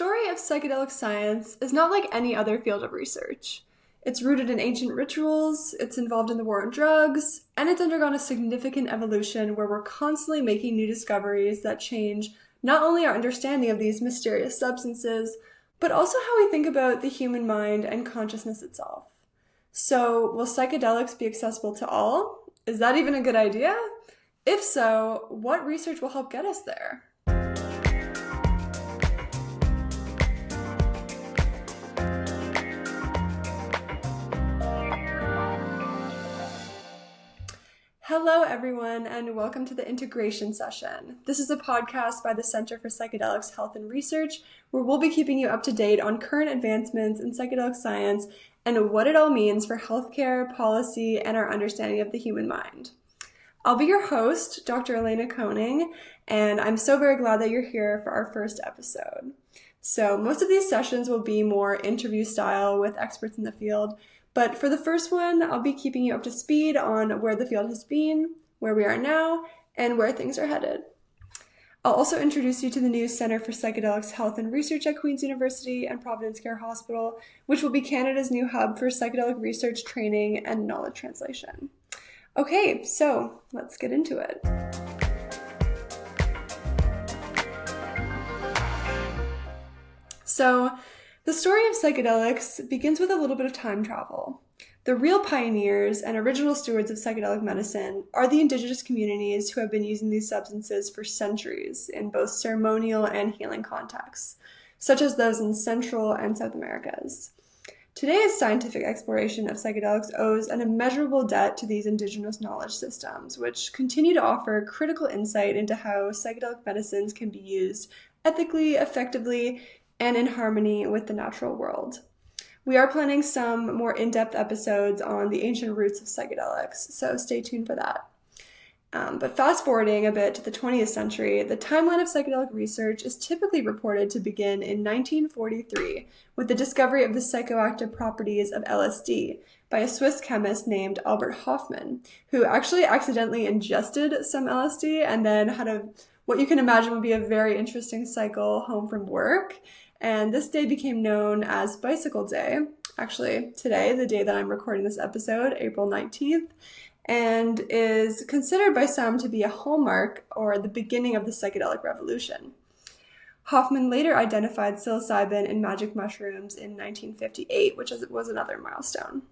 story of psychedelic science is not like any other field of research. It's rooted in ancient rituals, it's involved in the war on drugs, and it's undergone a significant evolution where we're constantly making new discoveries that change not only our understanding of these mysterious substances, but also how we think about the human mind and consciousness itself. So, will psychedelics be accessible to all? Is that even a good idea? If so, what research will help get us there? Hello, everyone, and welcome to the integration session. This is a podcast by the Center for Psychedelic Health Research, where we'll be keeping you up to date on current advancements in psychedelic science and what it all means for healthcare, policy, and our understanding of the human mind. I'll be your host, Dr. Elena Koning, and I'm so very glad that you're here for our first episode. So most of these sessions will be more interview style with experts in the field, but for the first one, I'll be keeping you up to speed on where the field has been, where we are now, and where things are headed. I'll also introduce you to the new Center for Psychedelic Health Research at Queen's University and Providence Care Hospital, which will be Canada's new hub for psychedelic research, training, and knowledge translation. Okay, so let's get into it. So, the story of psychedelics begins with a little bit of time travel. The real pioneers and original stewards of psychedelic medicine are the indigenous communities who have been using these substances for centuries in both ceremonial and healing contexts, such as those in Central and South Americas. Today's scientific exploration of psychedelics owes an immeasurable debt to these indigenous knowledge systems, which continue to offer critical insight into how psychedelic medicines can be used ethically, effectively, and in harmony with the natural world. We are planning some more in-depth episodes on the ancient roots of psychedelics, so stay tuned for that. But fast forwarding a bit to the 20th century, the timeline of psychedelic research is typically reported to begin in 1943 with the discovery of the psychoactive properties of LSD by a Swiss chemist named Albert Hofmann, who actually accidentally ingested some LSD and then had what you can imagine would be a very interesting cycle home from work. And this day became known as Bicycle Day, actually today, the day that I'm recording this episode, April 19th, and is considered by some to be a hallmark or the beginning of the psychedelic revolution. Hofmann later identified psilocybin in magic mushrooms in 1958, which was another milestone.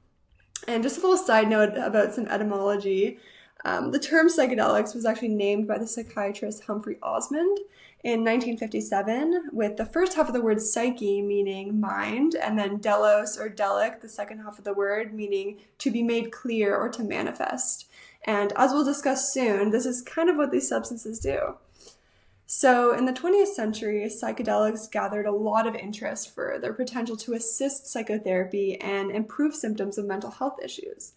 And just a little side note about some etymology. The term psychedelics was actually named by the psychiatrist Humphrey Osmond in 1957, with the first half of the word psyche meaning mind, and then delos or delic, the second half of the word, meaning to be made clear or to manifest. And as we'll discuss soon, this is kind of what these substances do. So in the 20th century, psychedelics gathered a lot of interest for their potential to assist psychotherapy and improve symptoms of mental health issues.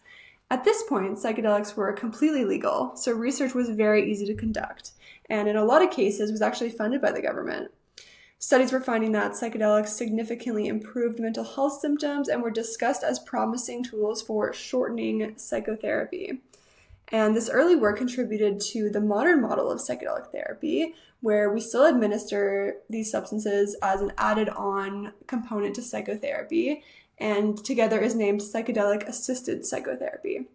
At this point, psychedelics were completely legal, so research was very easy to conduct, and in a lot of cases was actually funded by the government. Studies were finding that psychedelics significantly improved mental health symptoms and were discussed as promising tools for shortening psychotherapy. And this early work contributed to the modern model of psychedelic therapy, where we still administer these substances as an added-on component to psychotherapy, and together is named psychedelic-assisted psychotherapy.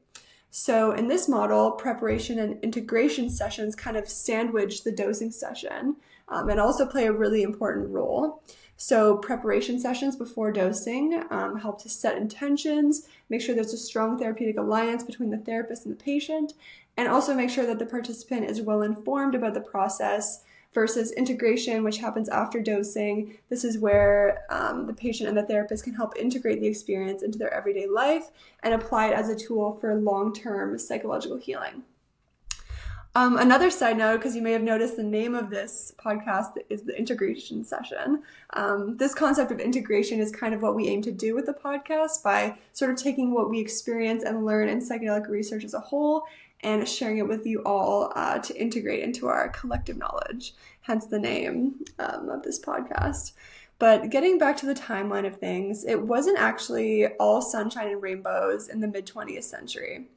So in this model, preparation and integration sessions kind of sandwich the dosing session and also play a really important role. So preparation sessions before dosing help to set intentions, make sure there's a strong therapeutic alliance between the therapist and the patient, and also make sure that the participant is well informed about the process, versus integration, which happens after dosing. This is where the patient and the therapist can help integrate the experience into their everyday life and apply it as a tool for long-term psychological healing. Another side note, because you may have noticed the name of this podcast is the integration session. This concept of integration is kind of what we aim to do with the podcast by sort of taking what we experience and learn in psychedelic research as a whole and sharing it with you all to integrate into our collective knowledge, hence the name of this podcast. But getting back to the timeline of things, it wasn't actually all sunshine and rainbows in the mid-20th century.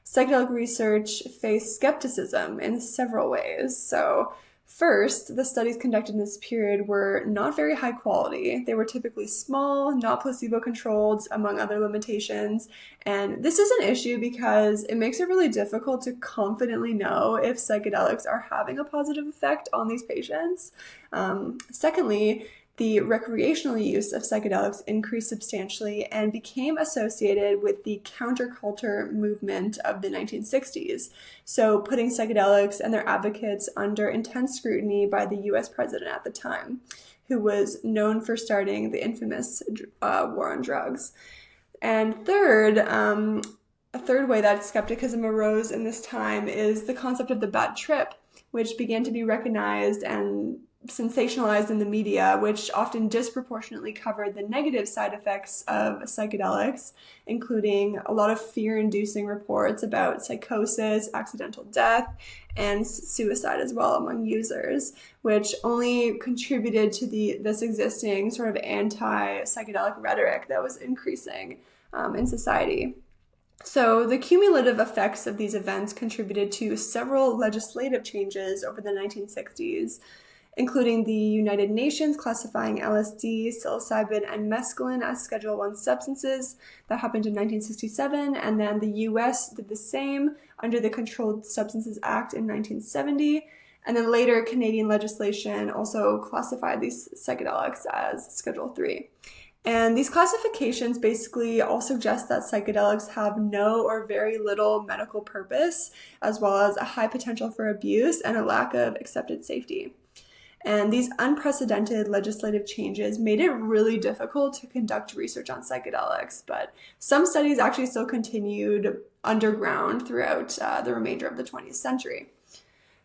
Psychedelic research faced skepticism in several ways. So First, the studies conducted in this period were not very high quality. They were typically small, not placebo-controlled, among other limitations. And this is an issue because it makes it really difficult to confidently know if psychedelics are having a positive effect on these patients. Secondly, the recreational use of psychedelics increased substantially and became associated with the counterculture movement of the 1960s. So putting psychedelics and their advocates under intense scrutiny by the US president at the time, who was known for starting the infamous war on drugs. And third, a third way that skepticism arose in this time is the concept of the bad trip, which began to be recognized and sensationalized in the media, which often disproportionately covered the negative side effects of psychedelics, including a lot of fear-inducing reports about psychosis, accidental death, and suicide as well among users, which only contributed to this existing sort of anti-psychedelic rhetoric that was increasing in society. So the cumulative effects of these events contributed to several legislative changes over the 1960s, including the United Nations classifying LSD, psilocybin, and mescaline as Schedule I substances. That happened in 1967, and then the US did the same under the Controlled Substances Act in 1970, and then later Canadian legislation also classified these psychedelics as Schedule III. And these classifications basically all suggest that psychedelics have no or very little medical purpose, as well as a high potential for abuse and a lack of accepted safety. And these unprecedented legislative changes made it really difficult to conduct research on psychedelics, but some studies actually still continued underground throughout the remainder of the 20th century.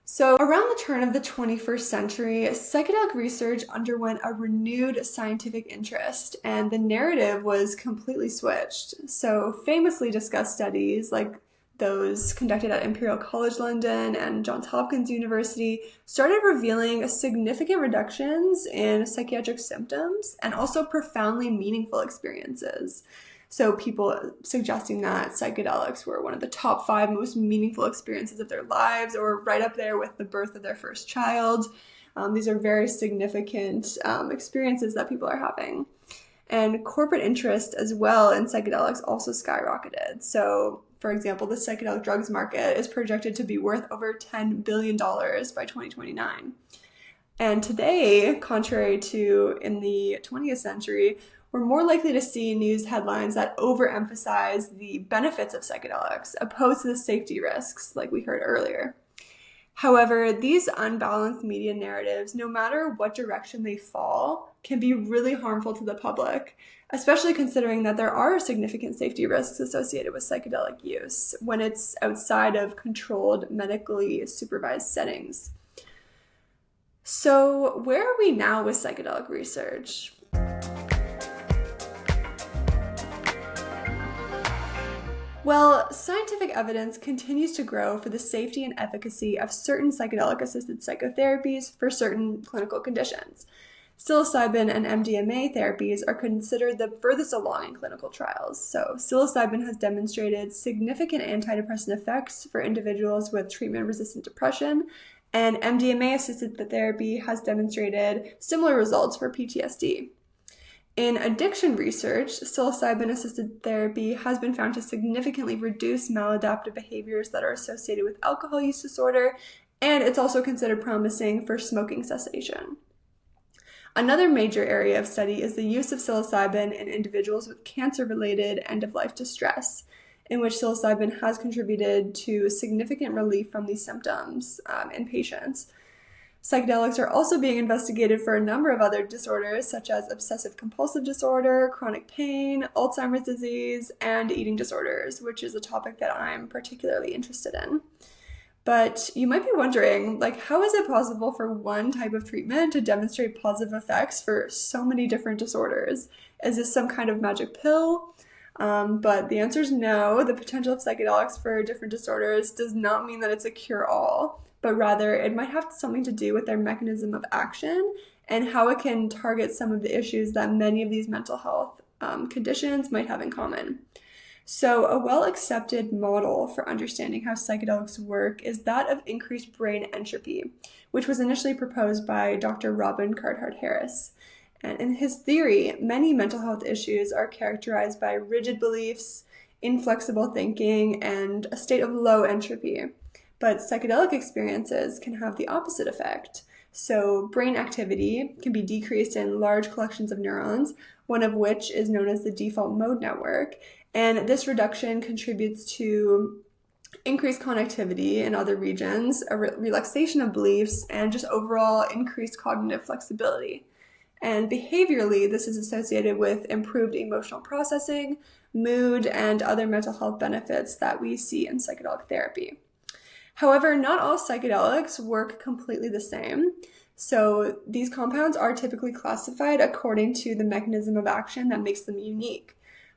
So around the turn of the 21st century, psychedelic research underwent a renewed scientific interest, and the narrative was completely switched. So famously discussed studies like those conducted at Imperial College London and Johns Hopkins University started revealing significant reductions in psychiatric symptoms and also profoundly meaningful experiences. So people suggesting that psychedelics were one of the top 5 most meaningful experiences of their lives, or right up there with the birth of their first child. These are very significant experiences that people are having. And corporate interest as well in psychedelics also skyrocketed. So, for example, the psychedelic drugs market is projected to be worth over $10 billion by 2029. And today, contrary to in the 20th century, we're more likely to see news headlines that overemphasize the benefits of psychedelics, opposed to the safety risks, like we heard earlier. However, these unbalanced media narratives, no matter what direction they fall, can be really harmful to the public, especially considering that there are significant safety risks associated with psychedelic use when it's outside of controlled, medically supervised settings. So, where are we now with psychedelic research? Well, scientific evidence continues to grow for the safety and efficacy of certain psychedelic-assisted psychotherapies for certain clinical conditions. Psilocybin and MDMA therapies are considered the furthest along in clinical trials. So psilocybin has demonstrated significant antidepressant effects for individuals with treatment-resistant depression, and MDMA-assisted therapy has demonstrated similar results for PTSD. In addiction research, psilocybin-assisted therapy has been found to significantly reduce maladaptive behaviors that are associated with alcohol use disorder, and it's also considered promising for smoking cessation. Another major area of study is the use of psilocybin in individuals with cancer-related end-of-life distress, in which psilocybin has contributed to significant relief from these symptoms in patients. Psychedelics are also being investigated for a number of other disorders, such as obsessive-compulsive disorder, chronic pain, Alzheimer's disease, and eating disorders, which is a topic that I'm particularly interested in. But you might be wondering, how is it possible for one type of treatment to demonstrate positive effects for so many different disorders? Is this some kind of magic pill? But the answer is no. The potential of psychedelics for different disorders does not mean that it's a cure-all, but rather it might have something to do with their mechanism of action and how it can target some of the issues that many of these mental health conditions might have in common. So, a well accepted model for understanding how psychedelics work is that of increased brain entropy, which was initially proposed by Dr. Robin Carhart Harris. And in his theory, many mental health issues are characterized by rigid beliefs, inflexible thinking, and a state of low entropy. But psychedelic experiences can have the opposite effect. So, brain activity can be decreased in large collections of neurons, one of which is known as the default mode network. And this reduction contributes to increased connectivity in other regions, a relaxation of beliefs, and just overall increased cognitive flexibility. And behaviorally, this is associated with improved emotional processing, mood, and other mental health benefits that we see in psychedelic therapy. However, not all psychedelics work completely the same. So these compounds are typically classified according to the mechanism of action that makes them unique.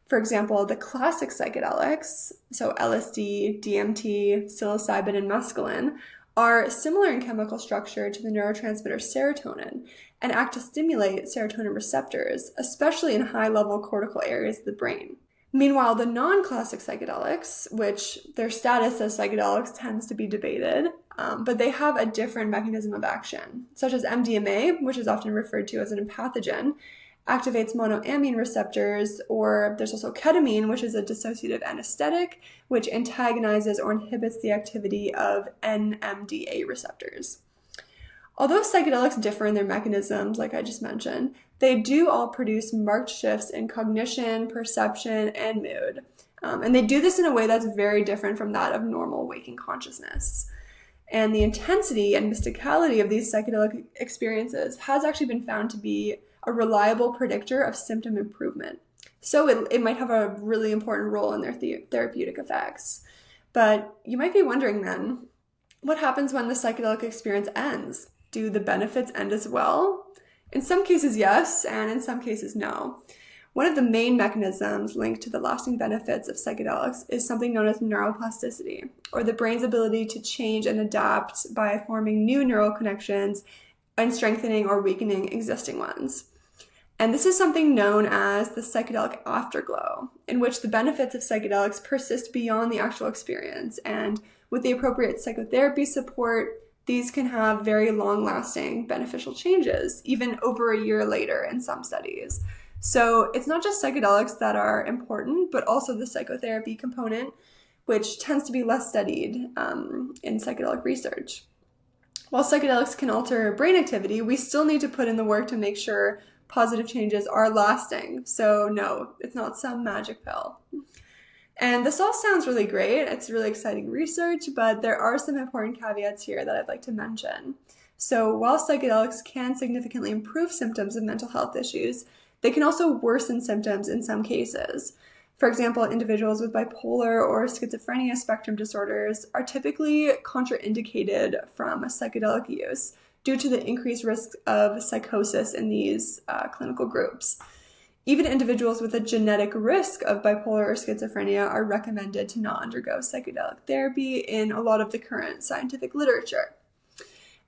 For example, the classic psychedelics, so LSD, DMT, psilocybin, and mescaline, are similar in chemical structure to the neurotransmitter serotonin and act to stimulate serotonin receptors, especially in high-level cortical areas of the brain. Meanwhile, the non-classic psychedelics, which their status as psychedelics tends to be debated, but they have a different mechanism of action, such as MDMA, which is often referred to as an empathogen, activates monoamine receptors, or there's also ketamine, which is a dissociative anesthetic, which antagonizes or inhibits the activity of NMDA receptors. Although psychedelics differ in their mechanisms, like I just mentioned, they do all produce marked shifts in cognition, perception, and mood. And they do this in a way that's very different from that of normal waking consciousness. And the intensity and mysticality of these psychedelic experiences has actually been found to be a reliable predictor of symptom improvement. So it might have a really important role in their therapeutic effects. But you might be wondering then, what happens when the psychedelic experience ends? Do the benefits end as well? In some cases, yes, and in some cases, no. One of the main mechanisms linked to the lasting benefits of psychedelics is something known as neuroplasticity, or the brain's ability to change and adapt by forming new neural connections and strengthening or weakening existing ones. And this is something known as the psychedelic afterglow, in which the benefits of psychedelics persist beyond the actual experience. And with the appropriate psychotherapy support, these can have very long-lasting beneficial changes, even over a year later in some studies. So it's not just psychedelics that are important, but also the psychotherapy component, which tends to be less studied in psychedelic research. While psychedelics can alter brain activity, we still need to put in the work to make sure positive changes are lasting. So no, it's not some magic pill. And this all sounds really great. It's really exciting research, but there are some important caveats here that I'd like to mention. So while psychedelics can significantly improve symptoms of mental health issues, they can also worsen symptoms in some cases. For example, individuals with bipolar or schizophrenia spectrum disorders are typically contraindicated from psychedelic use due to the increased risk of psychosis in these clinical groups. Even individuals with a genetic risk of bipolar or schizophrenia are recommended to not undergo psychedelic therapy in a lot of the current scientific literature.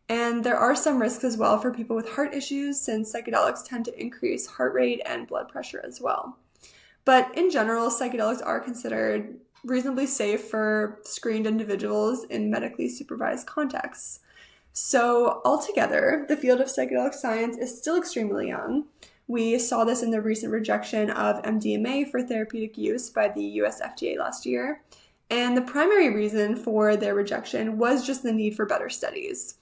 And there are some risks as well for people with heart issues, since psychedelics tend to increase heart rate and blood pressure as well. But in general, psychedelics are considered reasonably safe for screened individuals in medically supervised contexts. So altogether, the field of psychedelic science is still extremely young. We saw this in the recent rejection of MDMA for therapeutic use by the US FDA last year. And the primary reason for their rejection was just the need for better studies.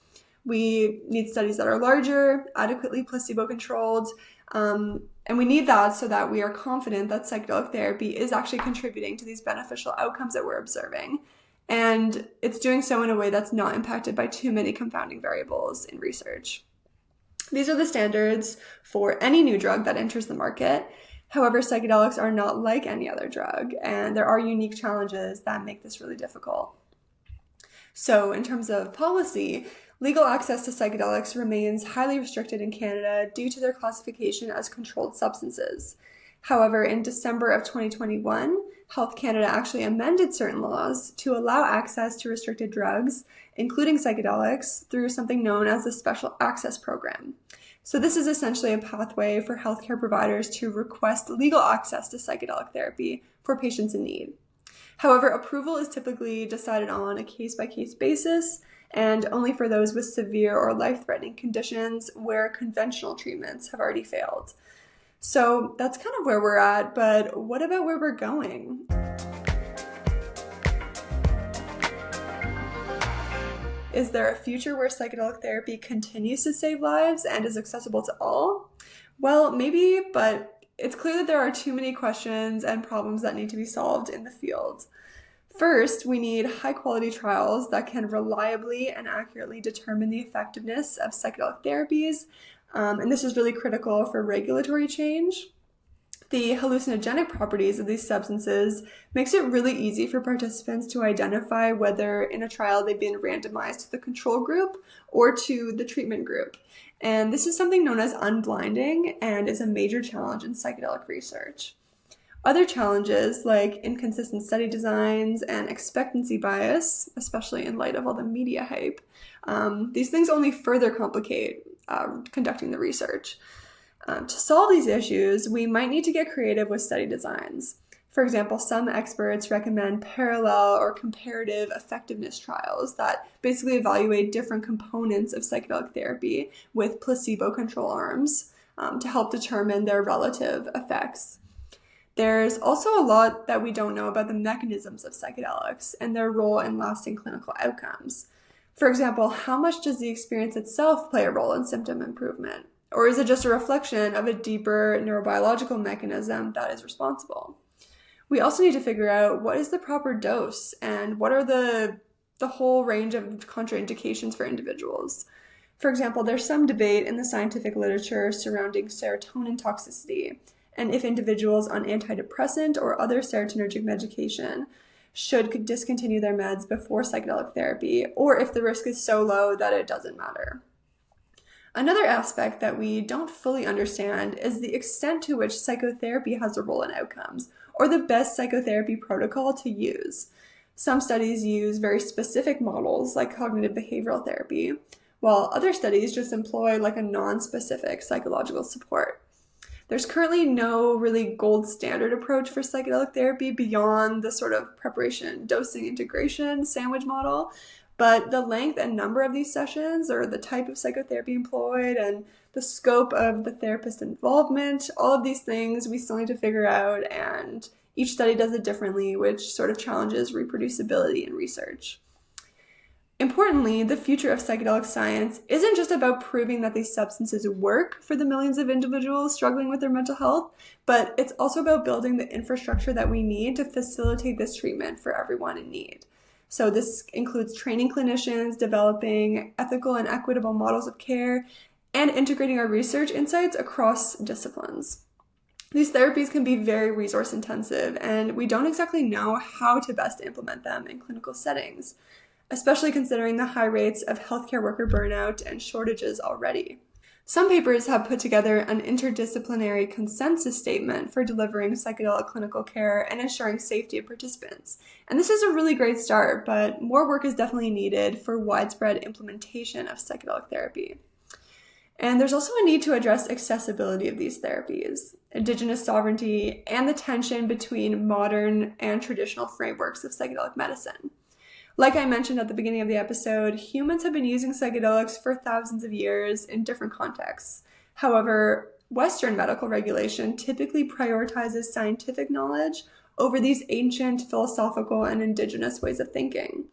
We need studies that are larger, adequately placebo-controlled, and we need that so that we are confident that psychedelic therapy is actually contributing to these beneficial outcomes that we're observing. And it's doing so in a way that's not impacted by too many confounding variables in research. These are the standards for any new drug that enters the market. However, psychedelics are not like any other drug, and there are unique challenges that make this really difficult. So in terms of policy, legal access to psychedelics remains highly restricted in Canada due to their classification as controlled substances. However, in December of 2021, Health Canada actually amended certain laws to allow access to restricted drugs, including psychedelics, through something known as the Special Access Program. So this is essentially a pathway for healthcare providers to request legal access to psychedelic therapy for patients in need. However, approval is typically decided on a case-by-case basis and only for those with severe or life-threatening conditions where conventional treatments have already failed. So that's kind of where we're at, but what about where we're going? Is there a future where psychedelic therapy continues to save lives and is accessible to all? Well, maybe, but it's clear that there are too many questions and problems that need to be solved in the field. First, we need high-quality trials that can reliably and accurately determine the effectiveness of psychedelic therapies, and this is really critical for regulatory change. The hallucinogenic properties of these substances makes it really easy for participants to identify whether in a trial they've been randomized to the control group or to the treatment group. And this is something known as unblinding and is a major challenge in psychedelic research. Other challenges like inconsistent study designs and expectancy bias, especially in light of all the media hype, these things only further complicate conducting the research. To solve these issues, we might need to get creative with study designs. For example, some experts recommend parallel or comparative effectiveness trials that basically evaluate different components of psychedelic therapy with placebo control arms to help determine their relative effects. There's also a lot that we don't know about the mechanisms of psychedelics and their role in lasting clinical outcomes. For example, how much does the experience itself play a role in symptom improvement? Or is it just a reflection of a deeper neurobiological mechanism that is responsible? We also need to figure out what is the proper dose and what are the whole range of contraindications for individuals. For example, there's some debate in the scientific literature surrounding serotonin toxicity and if individuals on antidepressant or other serotonergic medication should discontinue their meds before psychedelic therapy, or if the risk is so low that it doesn't matter. Another aspect that we don't fully understand is the extent to which psychotherapy has a role in outcomes, or the best psychotherapy protocol to use. Some studies use very specific models like cognitive behavioral therapy, while other studies just employ like a non-specific psychological support. There's currently no really gold standard approach for psychedelic therapy beyond the sort of preparation, dosing, integration sandwich model. But the length and number of these sessions, or the type of psychotherapy employed, and the scope of the therapist involvement, all of these things we still need to figure out, and each study does it differently, which sort of challenges reproducibility in research. Importantly, the future of psychedelic science isn't just about proving that these substances work for the millions of individuals struggling with their mental health, but it's also about building the infrastructure that we need to facilitate this treatment for everyone in need. So this includes training clinicians, developing ethical and equitable models of care, and integrating our research insights across disciplines. These therapies can be very resource intensive, and we don't exactly know how to best implement them in clinical settings, especially considering the high rates of healthcare worker burnout and shortages already. Some papers have put together an interdisciplinary consensus statement for delivering psychedelic clinical care and ensuring safety of participants. And this is a really great start, but more work is definitely needed for widespread implementation of psychedelic therapy. And there's also a need to address accessibility of these therapies, Indigenous sovereignty, and the tension between modern and traditional frameworks of psychedelic medicine. Like I mentioned at the beginning of the episode, humans have been using psychedelics for thousands of years in different contexts. However, Western medical regulation typically prioritizes scientific knowledge over these ancient philosophical and indigenous ways of thinking.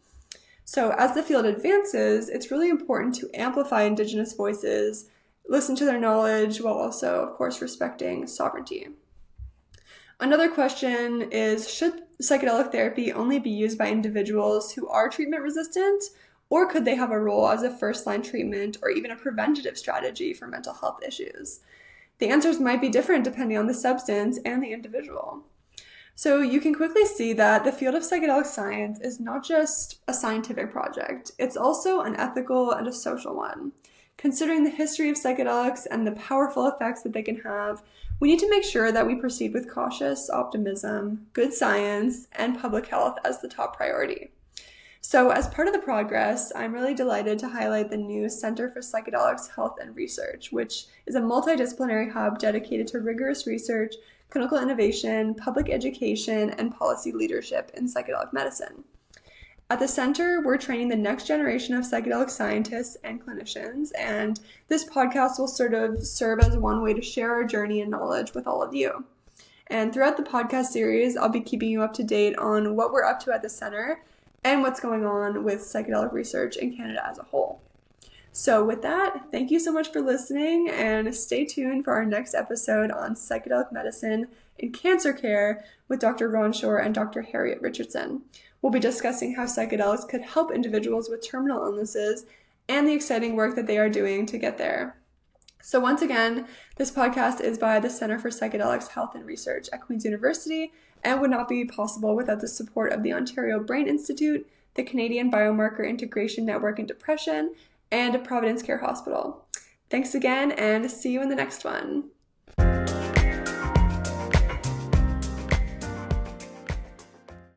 So as the field advances, it's really important to amplify indigenous voices, listen to their knowledge, while also, of course, respecting sovereignty. Another question is, should psychedelic therapy only be used by individuals who are treatment resistant, or could they have a role as a first-line treatment or even a preventative strategy for mental health issues? The answers might be different depending on the substance and the individual. So you can quickly see that the field of psychedelic science is not just a scientific project, it's also an ethical and a social one. Considering the history of psychedelics and the powerful effects that they can have, we need to make sure that we proceed with cautious optimism, good science, and public health as the top priority. So, as part of the progress, I'm really delighted to highlight the new Center for Psychedelics Health and Research, which is a multidisciplinary hub dedicated to rigorous research, clinical innovation, public education, and policy leadership in psychedelic medicine. At the center, we're training the next generation of psychedelic scientists and clinicians, and this podcast will sort of serve as one way to share our journey and knowledge with all of you. And throughout the podcast series, I'll be keeping you up to date on what we're up to at the center and what's going on with psychedelic research in Canada as a whole. So with that, thank you so much for listening, and stay tuned for our next episode on psychedelic medicine in cancer care with Dr. Ron Shore and Dr. Harriet Richardson. We'll be discussing how psychedelics could help individuals with terminal illnesses and the exciting work that they are doing to get there. So once again, this podcast is by the Center for Psychedelics Health and Research at Queen's University and would not be possible without the support of the Ontario Brain Institute, the Canadian Biomarker Integration Network in Depression, and Providence Care Hospital. Thanks again, and see you in the next one.